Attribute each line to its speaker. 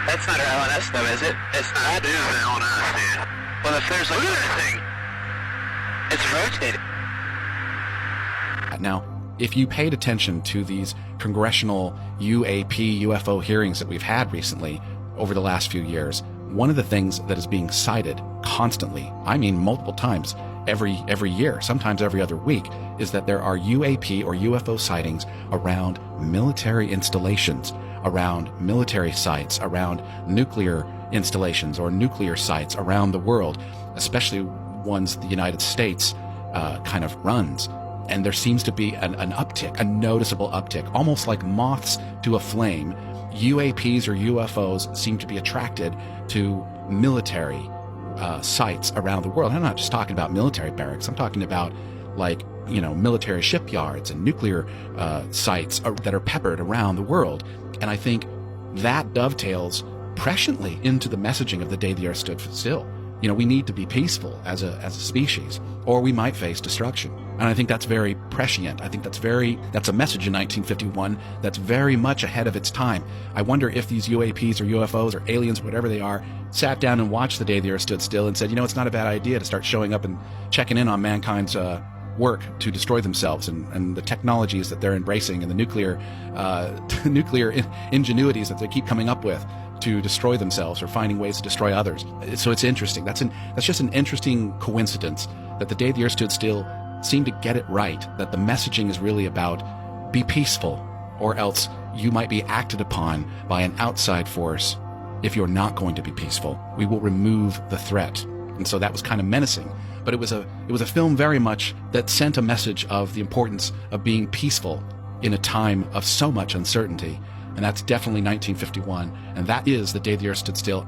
Speaker 1: That's not LNS though, is it? It's not.
Speaker 2: That is LNS, dude.
Speaker 1: Well, if there's like
Speaker 2: Look at that thing.
Speaker 1: it's rotating.
Speaker 3: Now, if you paid attention to these congressional UAP UFO hearings that we've had recently over the last few years, one of the things that is being cited constantly, I mean multiple times every year, sometimes every other week, is that there are UAP or UFO sightings around military installations, around military sites, around nuclear installations or nuclear sites around the world, especially ones the United States kind of runs. And there seems to be an uptick, a noticeable uptick, almost like moths to a flame. UAPs or UFOs seem to be attracted to military sites around the world. I'm not just talking about military barracks. I'm talking about military shipyards and nuclear sites that are peppered around the world. And I think that dovetails presciently into the messaging of the day the Earth stood still. We need to be peaceful as a species, or we might face destruction. And I think that's very prescient. I think that's a message in 1951 that's very much ahead of its time. I wonder if these UAPs or UFOs or aliens, whatever they are, sat down and watched the day the Earth stood still and said, it's not a bad idea to start showing up and checking in on mankind's work to destroy themselves and the technologies that they're embracing and the nuclear ingenuities that they keep coming up with to destroy themselves or finding ways to destroy others. So it's interesting. That's just an interesting coincidence that the day the Earth stood still seemed to get it right, that the messaging is really about be peaceful, or else you might be acted upon by an outside force. If you're not going to be peaceful, we will remove the threat. And so that was kind of menacing. But it was a film very much that sent a message of the importance of being peaceful in a time of so much uncertainty. And that's definitely 1951. And that is the day the Earth stood still.